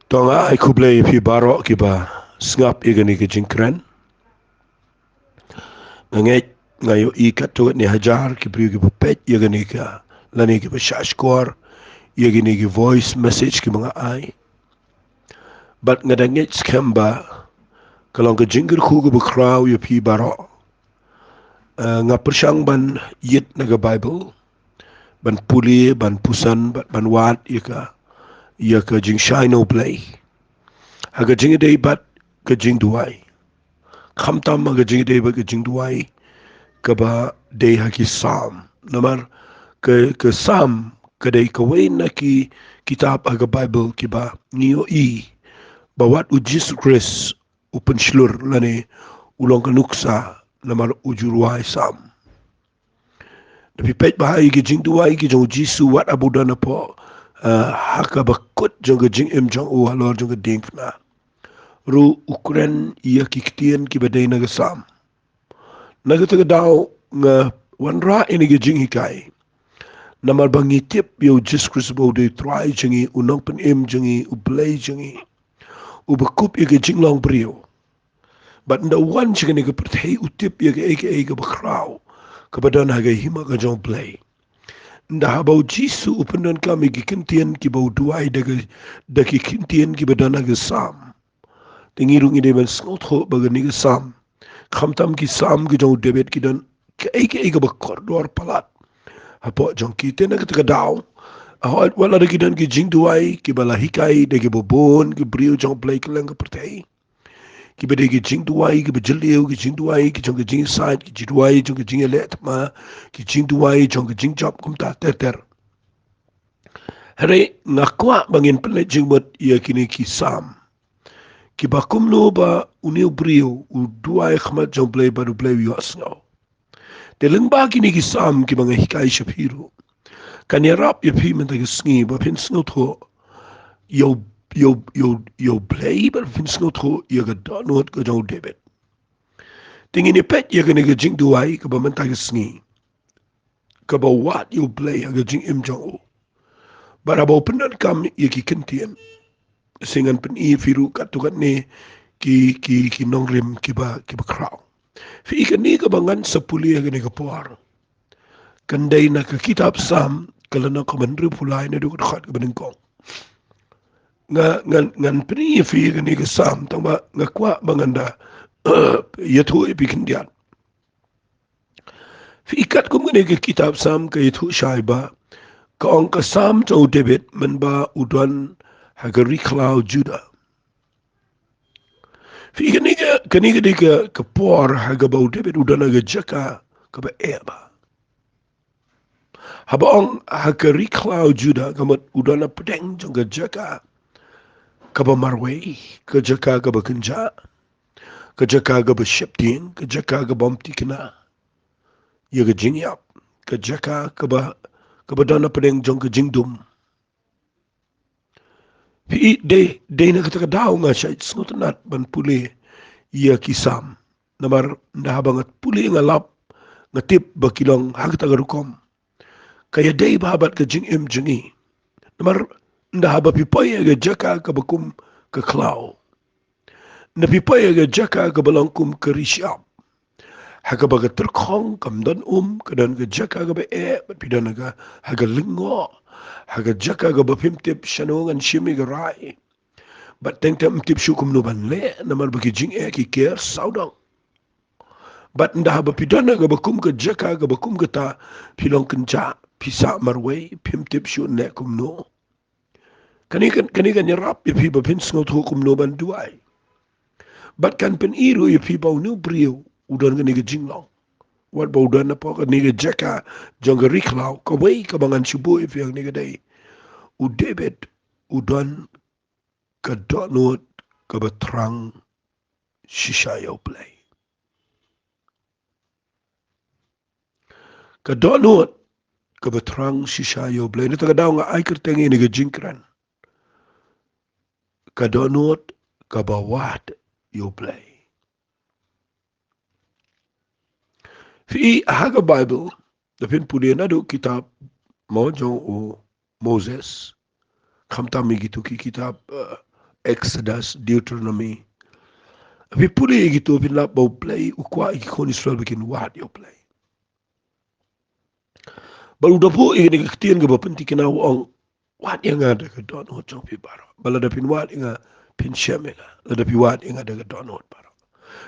Tonga ai ku Blei pi barok ki ba ngap igani ki jingkren nganget ngayo ikat to ni hajar ki priu ki pet igani ka lani ki shashkor igani ki voice message ki mga ai but ngadanget skamba kalong ka jingir ku ku kraw yu pi barok nga persyang ban yit naga bible ban puli ban pusan ban wat yaka jing shino Blei haga jing dei bat ka jing duai khamtam haga jing dei bat ka jing duai kaba day haki sam namar ke sam kadai kawai na ki kitab aga bible kiba niyo bawat ujis kris upen shlur lane ulong kanuksa namar ujurwai sam tapi pet bahai ki jing tuai ki jong jisu wat abudana po haka bakut jong ke jing jong u halor jong ke ding na ru ukren iya kiktien ki badai naga sam naga taga daw nga wanra ini ge jing hikai namar bangi tip yo jis krisbo de try jingi unong pen jingi u Blei jingi u bakup ye ge jing long brio but nda wan jingi ge perthei u tip ye ge ege bakrau kabadan ha ge hima ga jong Blei nda habau jisu upendan kami ge kintien ki bau duai de ki kintien ki badan ha ge sam tingirung ide ben snot ho ba ge sam khamtam ki sam ki jong debet ki dan ege bakor dor palat hapo jong kita na ketika daw ahot wala de kidan ki jing duai ki bala hikai de ki bobon ki brio jong Blei kelang ke pertai ki bede ki jing duai ki bejeliu ki jing duai ki jong ki jing side ki jing duai jong ki jing let ma ki jing duai jong ki jing job kum ta ter hare ngakwa bangin pele jing bot ia kini ki sam ki bakum no ba uniu brio u duai khmat jong Blei ba du Blei yo asngau de lengba kini ki sam ki banga hikai shapiro kan je rap je pi met een snie, maar vind snot ho, jou Blei, maar vind snot ho, je gedaan nooit gedaan debet. Ting in je pet, je kan een jing duai, ke ba met een snie, ke ba wat jou Blei, je jing jong o. Maar abo pendan kam, je ki kentien, singan pen firu katukat ne, ki nongrim, ki ba kraw. Fi ikan ni ke bangan sepuli, je kan poar. Kandai na ke kitab sam, kalau nak komentar pulai ni duk dekat ke beningkong. Ngan peni fi ni ke sam, tamba ngakwa banganda yaitu bikin dia. Fi ikat kum ni ke kitab sam ke yaitu syaiba, ke angka sam jauh debit menba udan hagari klau juda. Fi ikan ni ke por hagabau debit udan hagajaka ke ba eba. Habang hakari klau juda kamat udana pedeng jong jaka kaba marway ke jaka kaba kenja ke jaka kaba sheptin ke jaka kaba mtikna ya ke jingyap ke jaka kaba dana pedeng jong ke jingdum fi de na kata daw nga siya snutnat ban puli ya kisam namar ndahabangat puli nga lap nga tip bakilong hagta garukom kaya day babat ke jing jingi namar nda haba pipoy ga jaka ka bakum ka klaw na pipoy ga jaka ka balangkum ka rishab haga baga terkhong kam dan kadan ga jaka ga ba bat pidana ga haga lingo haga jaka ga ba pimtip shanongan shimi ga rai bat tengtem tip shukum no ban le namar bagi jing ki ker saudang bat nda haba pidana ga bakum ka jaka ga bakum ga ta pilong kenja pisa marway pimtip shu ne kum no kani kan nyerap ya pi bapin sngot hukum no ban duai bat kan pen iru ya pi bau nu brio udan kan jinglong wat bau dan apa kan ni jaka jong riklau ka wei ka bangan shubu if yang ni dai u debet udan ka donot ka batrang shisha yo Blei ka donot ka batrang shisha yo Blei ni ta daw nga ai kertengi ni jingkran ka donot ka bawat yo Blei fi haga Bible dapin puli na do kitab mo jong o Moses kamta mi gitu ki kitab Exodus, Deuteronomy. Api puli gitu pinlap bau Blei ukwa ikon Israel bikin wat yo Blei. Baru dapu ini kektian ke bapen tikina wong wat yang ada ke Dohnud jong pi baro. Bala da pin wat inga pin syamega. La da pi wat inga da ke Dohnud baro.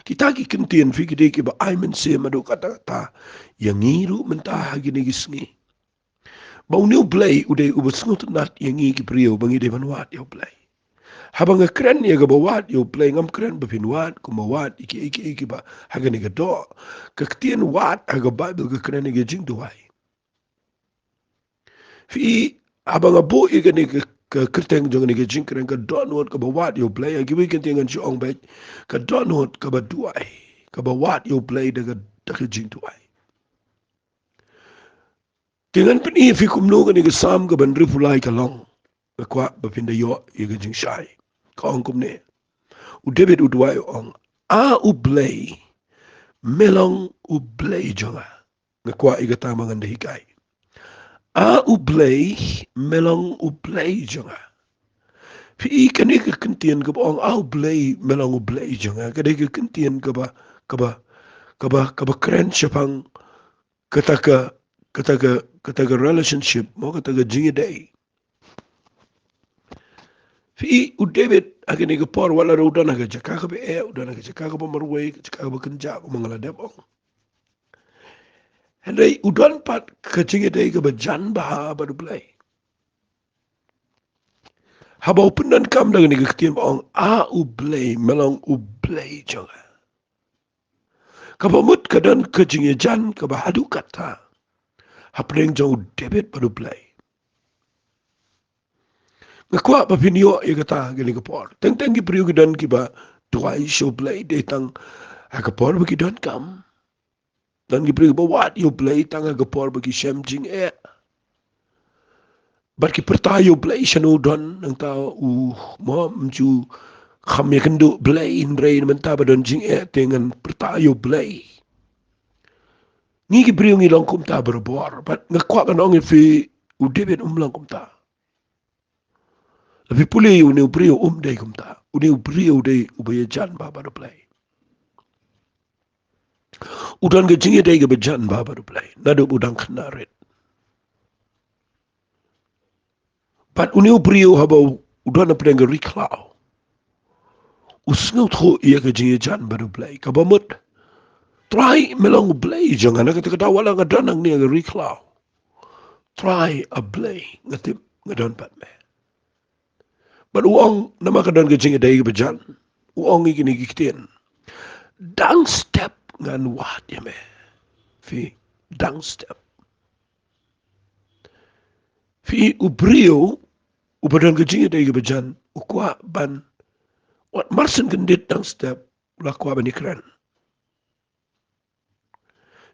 Kita ki kentian fi kide ki ba aimen se madu kata kata yang ngiru mentah gini gisngi. Bau niu Blei udah ubasngut nat yang ngi ki priyo bangi de ban wat yo Blei. Habang keren ya ga bawat yo Blei ngam keren bapin wat kuma wat iki ba haga ni ga do. Kektian wat haga Bible ke keren ni ga jing duai. Fi abang abu ikan ni ke kerteng jong ni ke jing keren ke Dohnud ke bawat yo Blei agi weekend tingan si ong bet ke Dohnud ke baduai ke bawat yo Blei de ke jing duai. Tingan peni fi kumno ke ni ke sam ke ban rifulai ke long ke kwa bapinda yo ye ke jing shai ka ong kumne u David u duai ong a u Blei melong u Blei jonga ke kwa iga tamangan de hikai. A u Blei melong u Blei jonga. Fi ikan ika kentian ke boong a u Blei melong u Blei jonga. Kada ika kentian ke ba keren syapang kata relationship mo kata jingi day. Fi u David akan ika por wala udan aga jaka ka be udan aga jaka ka ba marway jaka ka ba kenja ko mangala debong. Hendai udan pat kecing day ke bajan bah baru Blei. Habau pendan kam dengan ni ketian baong a u Blei melong u Blei jonga. Kabamut kadan kecing jan ke bahadu kata. Hapreng jauh David baru Blei. Ngakwa papinyo ya kata gini kepor. Teng ki priu kidan ki ba tuai show Blei datang akapor bagi dan kam. Dan ki priu ba wat yo Blei tang akapor bagi Shem jing Bat ki pertayo Blei shanu don nang ta mo mju kham ya kendu Blei in brain menta ba don jing dengan pertayo Blei. Ngi ki priu ngi long kum ta berbor bat ngakwa kan ong fi u David long kum ta. Lebih pulih uni priu day kum ta. Uni priu day ubaya jan ba ba Blei. Udan ke jing day ke bejan ba ba Blei. Nadu udang kenarit. Pat uni priu habau udan apa dengan riklau. Usngut ho ia ke jing jan ba Blei. Kabamut try melong Blei jangan nak kata wala ngadanang ni aga riklau. Try a Blei ngatip ngadan pat me. But uang nama kadan ke jing day ke bejan. Uang iki ni kitian. Dang step ngan wat ya me. Fi dang step. Fi ubrio ubadan ke jing day ke bejan. Ukwa ban wat marsen kendit dang step lakwa ban ikran.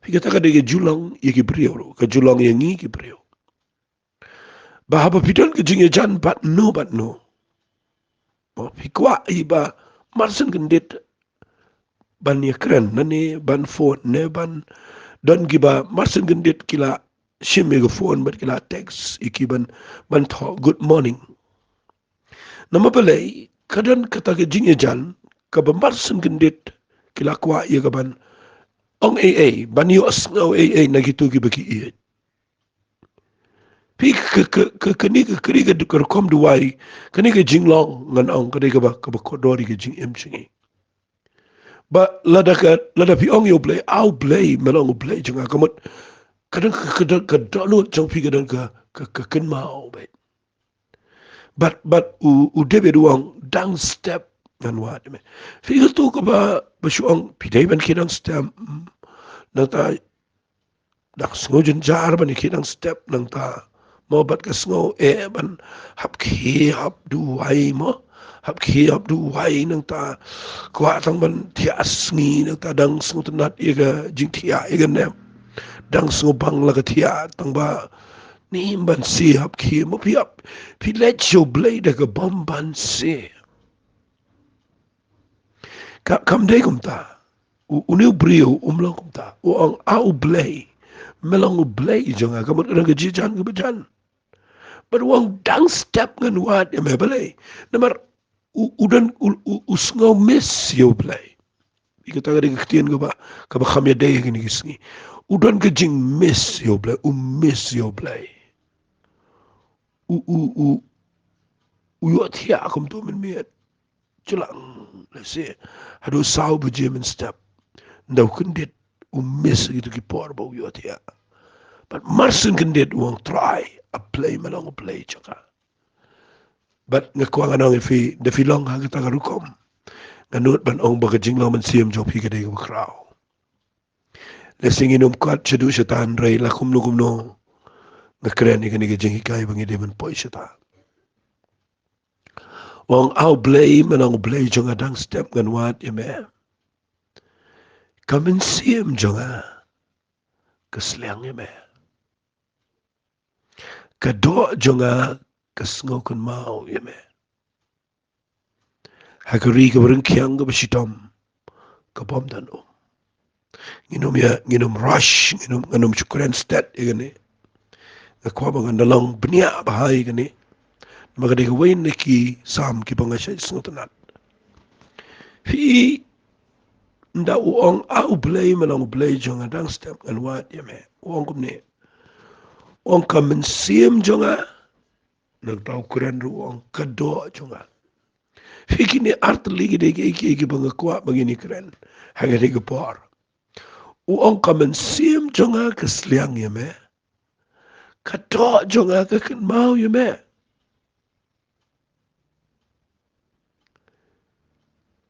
Fi kata kada ke julang ye ke brio ke julang yang ngi ke brio. Bahapa pidan ke jing jan bat no. Fi kwa iba marsen kendit ban ikran nane ban phone ne ban dan giba marsen kendit kila shime ke phone bat kila text iki ban tho good morning. Nama Blei kadan kata ke jing jan ka ba marsen kendit kila kwa ye ka ban ong ban yo asngau na gitu ki bagi iya. Pi ke keni ke keri ke kom duai keni ke jing long ngan ong kade ka ba kodori ke jing chingi. Ba lada pi ong yo Blei au Blei melong Blei junga kamut kadang ke Dohnud jang pi kadang ke ken mau bet. But u David uang dang step ngan wat me. Fi tu ka ba syuang pi dai ban kidang step nang ta dak sngo jar ban kidang step nang ta mo bat ka sngo ban hap duai mo hap duai nang ta kwa tang ban tias ngi nang ta dang sngo tenat ega jing tia ega nem dang sngo bang la ka tia tang ba ni ban si hap mo pi let show Blei da ka bom ban si kam dai kum ta uni brio umlang kum ta uang au Blei melong Blei jonga kamut kadang ke jijan ke bejan but uang dang step ngan wat ya me Blei namar udan usngau miss yo Blei. Ika taga de ketian ka ba khamya de gini gisngi. Udan ke jing miss yo Blei, miss yo Blei. U yo tia akum tu min miet. Jelang lese hadu sau bu jemen step. Ndau kendit miss gitu ki por ba yo tia. But marsin kendit uang try a play malong play chaka. But ngakuang anong ifi de filong ha kita garukom. Nganut ban ong baga jinglaw man siyam jok pi kadai ka kraw. Lesing inum kat chadu syatan ray la kumno ngakren ni kani jing hikai bangi de man poi syata. Wong au Blei manong Blei jong adang step ngan wat yame. Kamen siyam jonga kasliang yame. Kado jonga kasngokun mau yame. Hakari ka bareng kiang ka basitom ka bom dan nginum rush nginum syukuran stat igani ngakwa bang andalong benia bahai gani magadi ka wain ki sam ki pangasya sngotanat fi nda uong au Blei manong Blei jonga dang step ngan wat yame uong kumne uong kamen siem jonga nagtaw kuren ruong kado jonga fi kini art ligi de ki bangakwa bagini kren hangari ka por uong kamen siem jonga kasliang yame kado jonga ka kan mau yame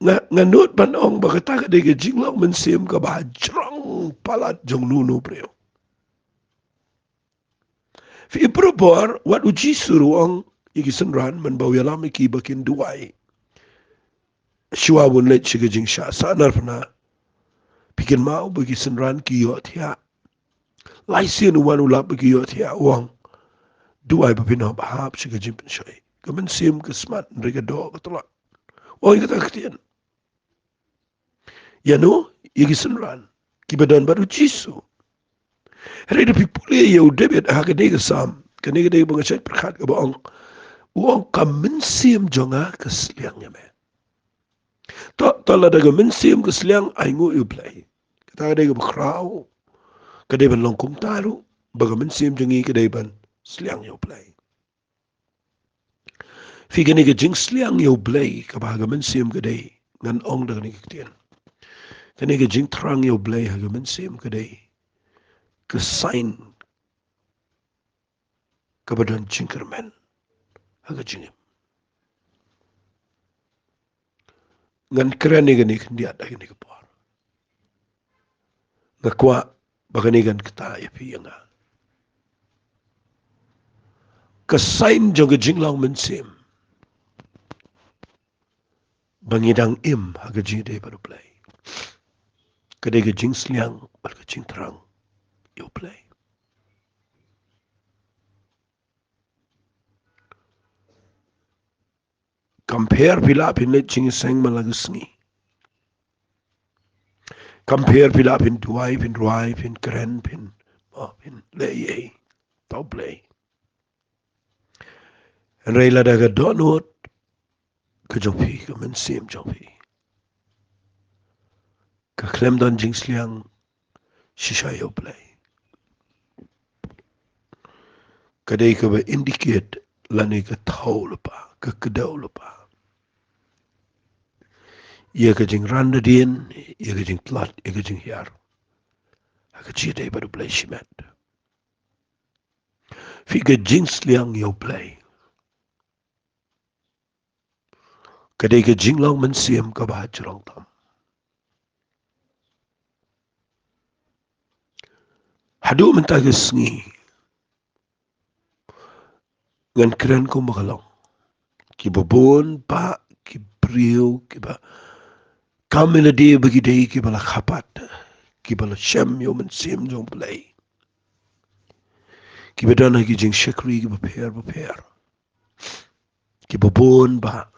nganut ban ong bagata ka de jinglong men siem ka ba jrong palat jong nunu preo fi probor wat uji suruang igi senran man bawialam iki bakin duai shwa won let shiga jing sha sanar pana pikin mau bagi senran ki yo thia lai sien wan ulap bagi yo thia wang duai babino bahap shiga jing pen shoi kamen siem ka smart rega do ka tolak oi ka taktian yano igi senran ki badan baru jisu Reda pipule ya udebet hakadega sam kanega de bunga chat perkhat ka baong uong kamen siem jonga kasliang yame to la daga men siem kasliang aingu u Blei kata de ga kraw kade ban longkum taru baga men siem jongi kade ban sliang yo Blei fi kanega jing sliang yo Blei ka baga men siem kade ngan ong daga ni kitien kanega jing trang yo Blei haga men siem kade ka sign kabadan cingkerman haga jingim ngan keren ni gani dia ada gani kapor ngakwa bagani gan kita ya pi nga ka sign joga jinglang mensim bangidang im haga jide baru Blei kadega jing sliang bal ka jing terang yo Blei compare pila pin jing seng malagasngi compare pila pin duai pin ruai pin keren pin pin lei tau Blei Reila daga Dohnud ka jopi ka mensim jopi ka klem don jing sliang shisha yo Blei kadai ka ba indicate lani ka thau lepa ka kedau lepa ia ka jing randa dien ia ka jing tlat ia ka jing hiar ka chia dai baru Blei shimat fi ka jing sliang yo Blei kadai ka jing long men siam ka ba jrong tam hadu menta ka sngi ngan keren ko makalong ki babon pa ki priu ki ba kamila de bagi dei ki bala khapat ki bala shem yo men siam jong Blei ki bedana ki jing shakri ki baper ki babon ba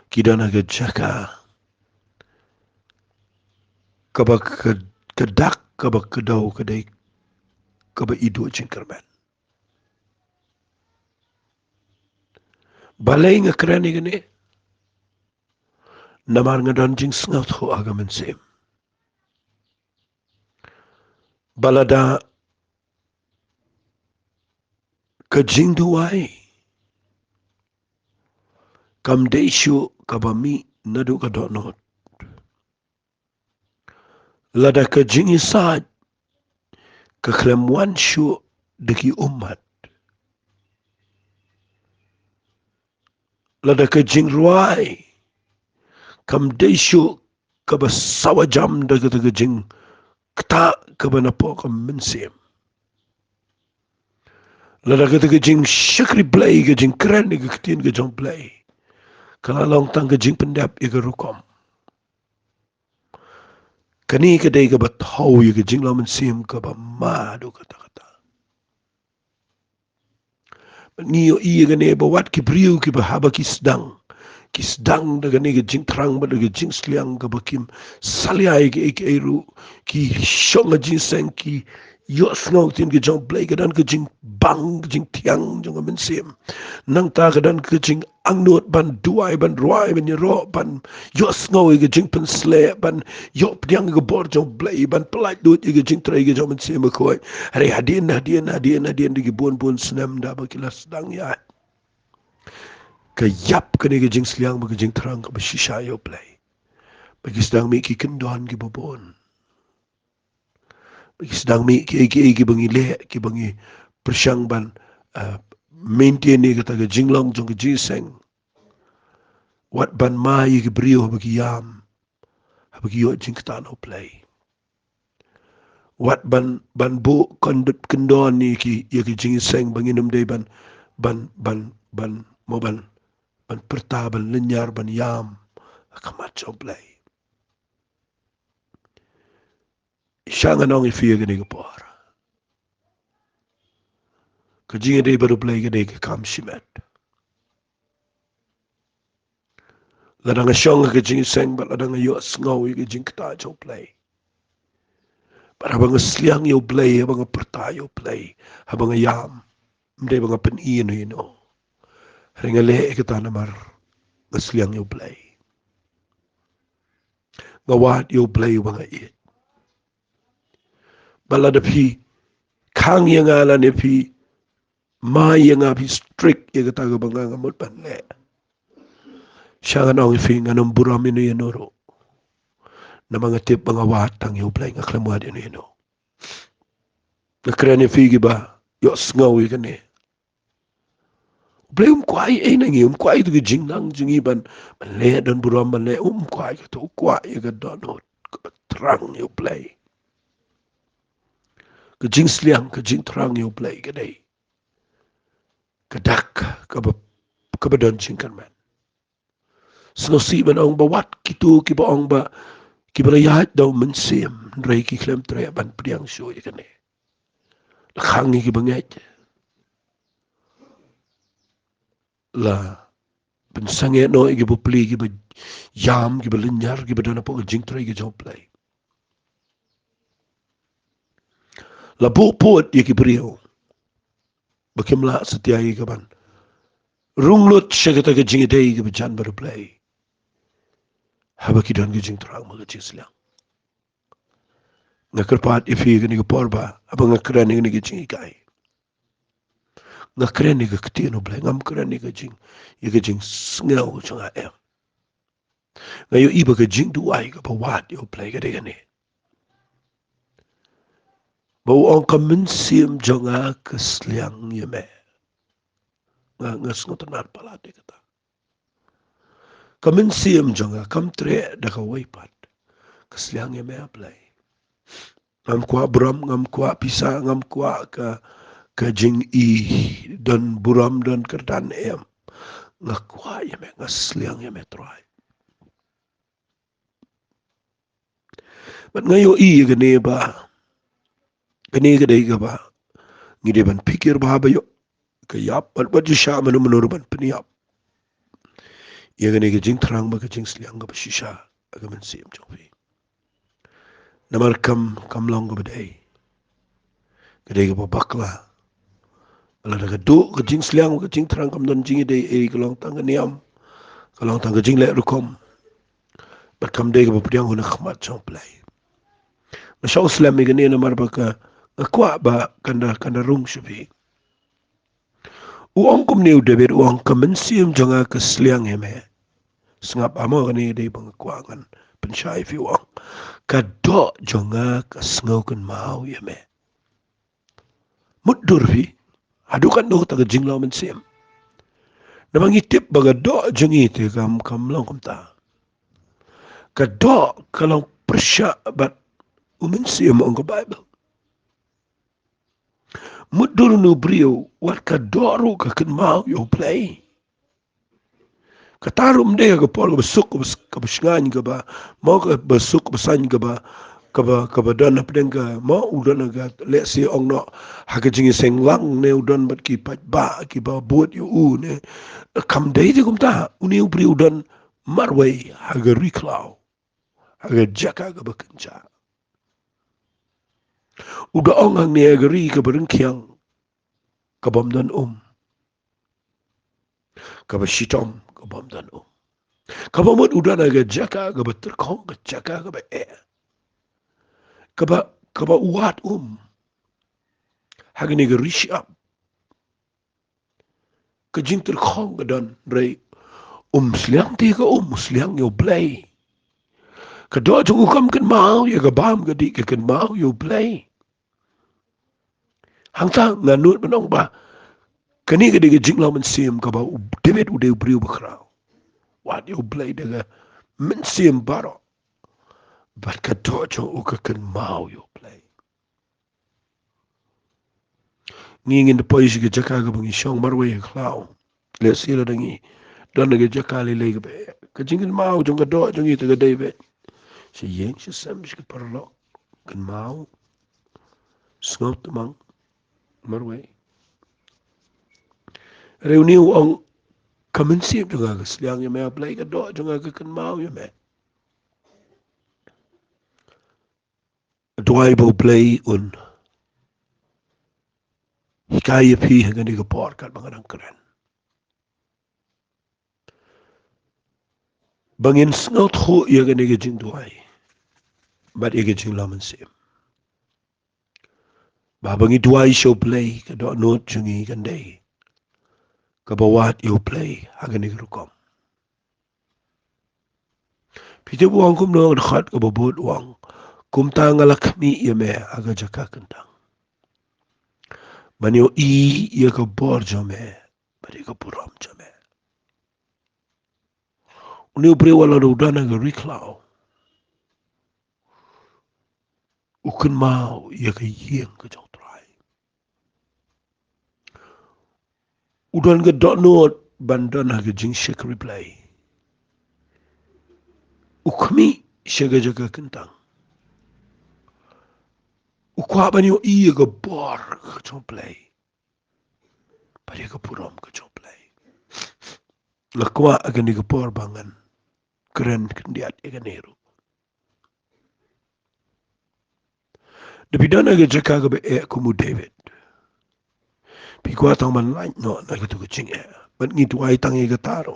ki dana ka jaka ka ba kedak ka ba kedau kadai ka ba idu jingkerman balai nga keren ni gani namar ngadon jing sngaut ho agamen sim. Balada ka jing duai. Kam deishu kabami nadu ka Dohnud. Lada ka jing isad ka klemwan shu deki umat. Lada ka jing ruai. Kam deishu kabasawa jam daga jing kta kabanapo kam mensim. Lada ka jing syakri Blei ka jing keren ni ka ketin ka jong Blei. Kalau long tang ka jing pendap ya ka rukom. Kani ka day ka bathaw ya ka jing laman sim ka ba madu kata-kata. Niyo iya ka ne bawat ki priu ki bahaba ki sedang. Ki sedang daga ne ka jing terang ba daga jing seliang ka bakim saliay ki eru ki syong ka jing seng ki yos ngau tin ka jong Blei ka dan ka jing bang ka jing tiang jong ka mensim. Nang ta ka dan ka jing angnut ban duai ban ruai ban yero ban yos ngau ka jing pensle ban yop diang ka bor jong Blei ban pelat dut ka jing trai ka jong mensim ko. Hari hadin di bon senam da ba kilas sedang ya. Kayap ka ni ka jing seliang ba ka jing terang ka ba shisha yo Blei. Bagi sedang mi ki kendon ki babon. Bagi sedang mi ki bangi le ki bangi persyang ban maintain ni kata ka jinglong jong ka jiseng. Wat ban mai ki brio bagi yam. Bagi yo jing ketano Blei. Wat ban bu kendon ni ki ya ki jiseng bangi num day ban mo ban perta ban lenyar ban yam. Kamat jong Blei. Siya nga nong ifiya ka ni ka por. Kajinga day baru Blei ka day ka kam shimet. Lada nga siya nga kajinga seng ba lada nga yos ngaw ka jing kata jong Blei. Para habang sliang yo Blei, habang perta yo Blei, habang yam, hindi mga paniin no yun o. Hari nga le kita namar nga sliang yo Blei. Ngawat yo Blei mga it. Balada pi, kang yang ala ni pi, ma yang pi strict yung kata ka bang ngamot pan le. Siya nga nong ifi nga nung buram ino yun oro. Na mga tip mga watang yo Blei nga klamuad ino yun o. Nakira ni fi ba, yos ngaw yung kani. Blei kwai nang kwai tu jing nang jing iban le dan buram le kwai tu kwai ga Dohnud terang yo Blei. Ke jing sliang ke jing terang yo Blei ke dai. Kedak ke badan jing kan man. Senosi ban ong bawat kitu ki ba ong ba ki berayat daw mensim rei ki klem tre ban priang syo ye kane. Lakhang ki banget. La pensangnya no ki bupli ki ba yam ki ba linyar ki ba dana po jing tre ki job Blei. La buput ye ki brio. Bakimla setiai ka ban. Runglut siya kita ka jing day ka bajan baru Blei. Haba ki dan ka jing terang mga jing silang. Nga kerpat ifi ka ni ka porba. Haba nga keren ni ka jing ikay. Nga keren ni ka ketino Blei. Ngam keren ni ka jing. Ia ka jing sengaw siya nga em. Ngayon iba ka jing duay ka pawat yo Blei ka di ka ni. Bawang ka mensim siya nga kasliang yame. Nga sengotanan pala di kata. Kaminsiam jonga kamtre da ka waipat. Kasliang yame Blei. Ngam kwa buram, ngam kwa pisa, ngam kwa ka jing i dan buram dan kerdan em. Nga kwa yame, nga sliang yame troy. But ngayo i gane ba, gane gade ka ba, ngide ban pikir ba ba yo, kayap, bat yo siya manumulur ban peniyap. Ia gane ka jing terang ba ka jing sliang ka ba sisya, agaman siyam jongfi. Namar kam long ka baday. Gade ka ba bakla. Ala da ka do ka jing sliang ka jing terang kam don jing ide kalong tang ka niyam. Kalong tang ka jing lek rukom. But kam dega ba pediang huna khmat chong Blei. Na shaw slam mi gani na marba ka kwa ba kanda rung shabi. Uang kum ni David uang kamensium jonga ka sliang heme. Sengap amo gani dei bang kwangan pensyai fi uang. Ka do jonga ka sengaukan mau yeme. Mudur fi. Adukan do ta ka jinglaw mensium. Namang itip baga do jongi te kam long kam ta. Ka do kalau persya bat umensium ang ka Bible. Mudur no brio wat ka doru ka kan mau yo Blei. Katarum dia ke pol ke besuk ke besengan ke ba mau ke besuk ke besan ke ba dan apa dengan mau udan agak let's say ong no hak jingi seng lang ne udan bat ki pat ba ki ba buat yu ne kam dai je kum ta uni ubri udan marway hak riklau hak jaka ke bekenca udah ong ang ne agri ke berengkiang ke bom dan ke besitom ke bom dan Kaba mut udah naga jaka kaba terkong ke jaka kaba kaba uat hagi naga rishi up ke jing terkong ke dan rei sliang tiga sliang yo Blei kedua jung ukam kan mau ya ke bam ke di ke kan mau yo Blei hang ta nganut menong ba kani ke di ke jing lau mensim kaba David udah beriu bekrau wat yo Blei daga mensim baro bat kedua jung ukakan mau yo Blei ngingin de pois ke jaka ke bangi syong marwe klau le sila dangi dan nage jaka le le ke jingin mau jong ke do jong itu ke David si yeng si sam si ke parlo kan mau snot mang marwe reuni ong kamensi jong ke sliang ye me Blei ke do jong ke kan mau ye me doai bo Blei hikaya pi hangani ke por kat bangadang keren bangin snot ho ye ke nege jing doai bat ye ke jing laman sim ba bangi doai show Blei ke Dohnud jungi kandai ke bawat yo Blei hangani ke rukom pite buang kum no khat ke babut uang kum ta ngalak mi ye me aga jaka kentang manyo ye ke bor jome bari ke puram jome uni upre wala do dana ke riklau ukun mau ye ke yeng ke jong trai udan ke Dohnud bandan ha ke jing shek replay ukmi shega jaka kentang ukwa banyo ke bor ke jong Blei bari ke puram ke jong Blei lakwa akan di ke bor bangan keren kendiat ikan heru. Tapi dana ke jaka ke be kumu David. Pi kwa tang man lain no na ke tu ke cing man ngi tu ai tang ke taro.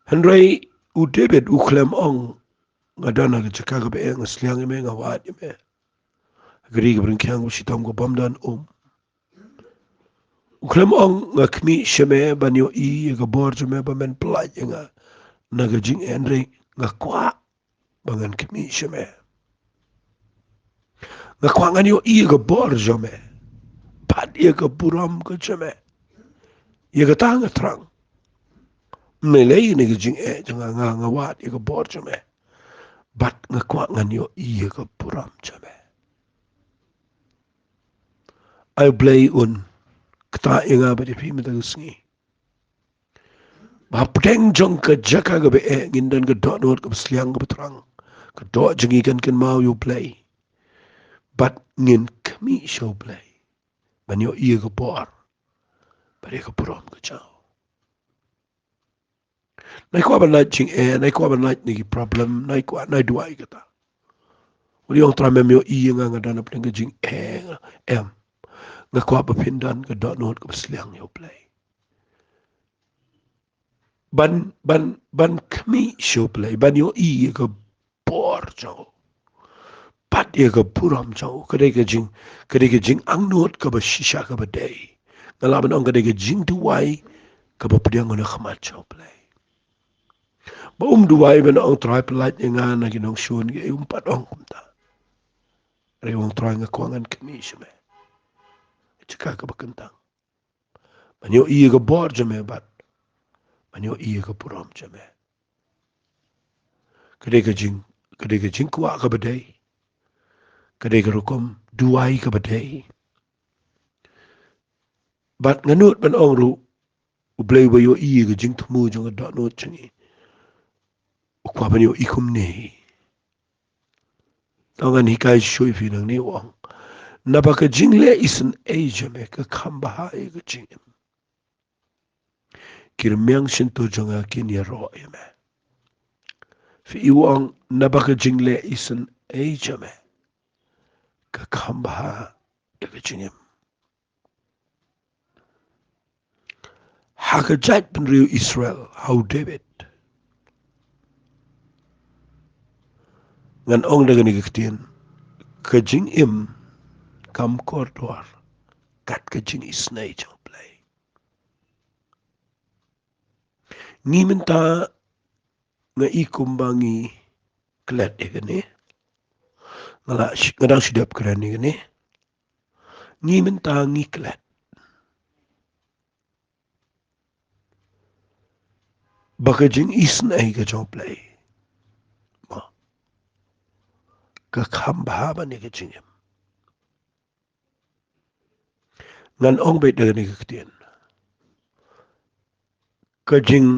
Henry u David u klem ong ngadana ke jaka ke be ngasliang me ngawat me. Geri ke bringkyang si tom ko bamdan u klem ong ngakmi sheme banyo ke bor me ba men plaj nga na ke jing Henry ngakwa bangan kemi sheme ngakwangan yo ke bor jome pat ke puram ke sheme ke tang terang melei ni ke jing janga ngawat ke bor jome bat ngakwangan yo ke puram jome ai Blei kata inga ba di pi mata sngi ba pdeng jong ke jaka ke be ngindan ke Dohnud ke sliang ke terang ke do jengi kan mau yo Blei bat ngin kemi show Blei banyo ke bor bari ke puram ke chao nai kwa ba nai ching nai kwa ba nai ni problem nai kwa nai duai kata uli ong tramem yo nga ngadana pdeng ke jing em ngakwa ba pindan ke Dohnud ke sliang yo Blei ban kami show play ban yo I ka por chao pat ye ka puram chao kadai ka jing angnot ka ba shisha ka ba day ngalaban ong kadai ka jing duwai ka ba pediang na khamat chao play ba duwai ban ong try pelat nga na ginong shun ge pat ong kumta re ong try nga kwangan kami shme chika ka ba kentang ban yo I ka bor jame bat ban yo I ka puram jame kadai ka jing kwa ka ba day kadai ka rukum duwai ka ba day bat nganut ban ong ru Blei ba yo I ka jing thumu jong Dohnud changi ukwa ban yo ikum ne tangan hikai shui fi nang ni wang naba ka jing le isen Asia me ka khamba ha e ka jing kirmyang shin to jonga kin ya ro e me fi iwang naba ka jing le isen Asia me ka khamba ha e ka jing ha ka jat ban riu Israel how David ngan ong daga ni ka ka jing kam kor doar kat ka jing isnai jong Blei ngi minta nga ikumbangi klet e gani ngadang sidap kran e gani ngi minta ngi klet baka jing isnai ka jong Blei ma ka khamba ba ni ka jing ngan ong bet daga ni ka jing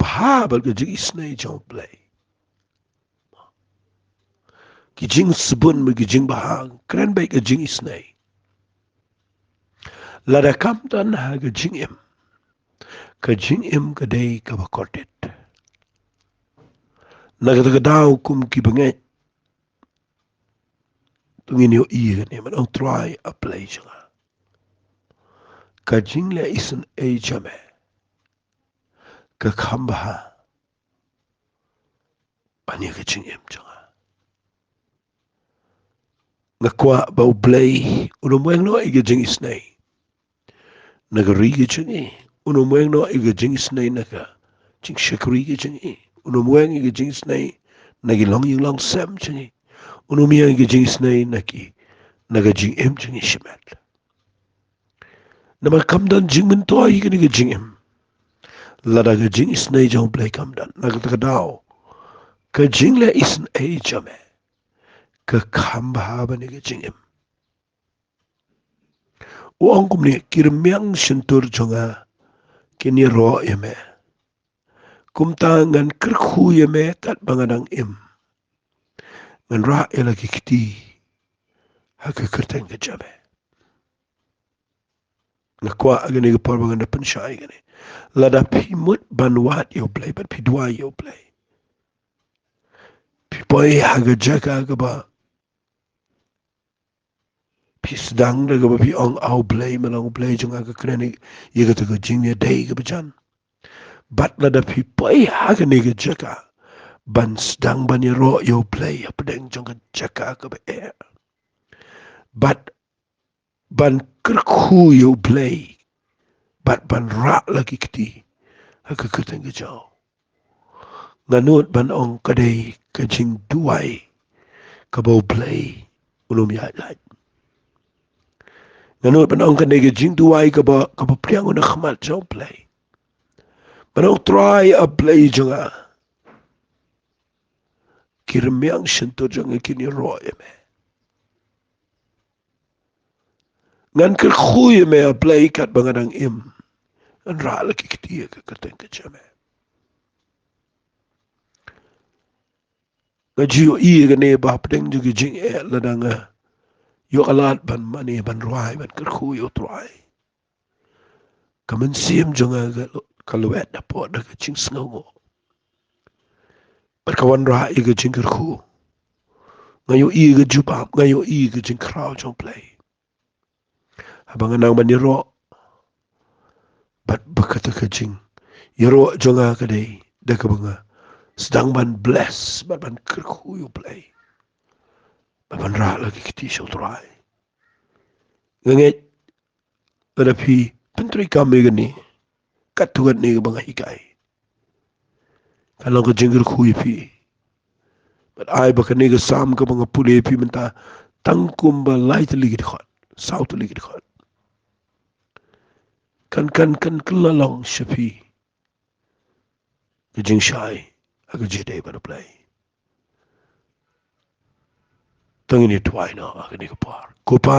ba ka jing isnai jong Blei ki jing sebun me ki jing bahang kran bai ka jing isnai lada kam tan ha ka jing ka dei ka ba kortet naga daga daw kum ki bangai tungin yo I ne man ong try a play janga ka jing le isen e jame ka khamba ha bani ka jing janga nga kwa ba Blei uno moeng no i ka jing isnai naga ri ka jing uno moeng no i ka jing isnai naga jing shakri ka jing uno moeng i ka jing isnai nagi long yung long sem jing uno miang i ka jing isnai naga jing jing shimat nama kamdan jing min to i ka ni ka jing lada ka jing isnai jong Blei kamdan naga taka daw ka jing le isen e jame ka khamba ha ba ni ka jing uang kum ni kirmyang shintur jonga kini ro yeme kumta ngan kirkhu yeme kat bangadang ngan ra ela kiti ha ka kerteng ka jame nga kwa agani ka por banganda penshai gani lada pimut banwat yo Blei but pidwa yo Blei pipoy haga jaka ka ba pisdang da ka ba pi ong au Blei manong Blei jonga ka kreni yiga ta ka jingya day ka bajan bat lada pipoy haga ni ka jaka ban sedang ban ro yo Blei pedeng jonga jaka ka ba bat ban kerku yo Blei bat ban ra lagi kiti ha ka kerteng ka jau nganut ban ong kadai ka jing duai ka ba Blei ulum ya lai nganut ban ong kadai ka jing duai ka ba priang na khmat jau Blei ban ong try a Blei jonga kirmyang shinto jonga kini ro me ngan ker khuy me a Blei kat bangadang an ra lagi kiti ka kerteng ka jame jiyo I ga ne ba pedeng juga jing ladanga yo alat ban mani ban ruai ban kerku yo truai kamen sim jonga ga kaluet da po da ka jing sngo bat kawan ra I ga jing kerku ngayo I ga jubab ngayo I ga jing kraw jong Blei abang nang ban ro bat bakata ka jing Yero jonga kadai dah kebanga sedang ban bless ban kerkuyu Blei ban ra lagi kiti syutrai ngenget ada pi pentri kami gani katuan ni banga hikai kalau ke jengger kuyu pi but ai bakan ni ke sam ke banga pule pi menta tangkum ba light lagi dekat south lagi dekat kan kelalong syafi ke jeng syai aga jidai pada Blei tangini tuai na aga ni kapar kupa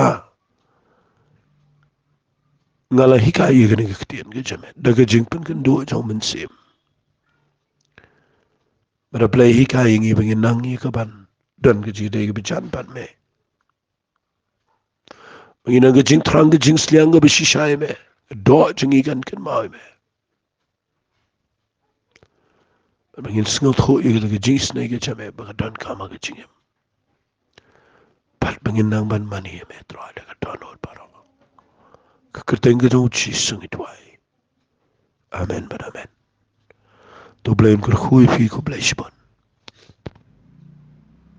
ngala hikai ga ni ketian ke jamet daga jeng pen kan do jong mensim pada Blei hikai ngi bangin nangi ke ban dan ke jidai ke bejan ban me bangin ang ke jeng terang ke jeng seliang ke besisai me do jeng ikan kan mau me bangin sengal tho ke jeng snai ke jamet baga dan kama ke jeng pat bangin nang ban mani me tro ada ke Dohnud paro kekerteng ke jong chi sungi tuai amen pada amen to Blei kur khui fi ko Blei shibon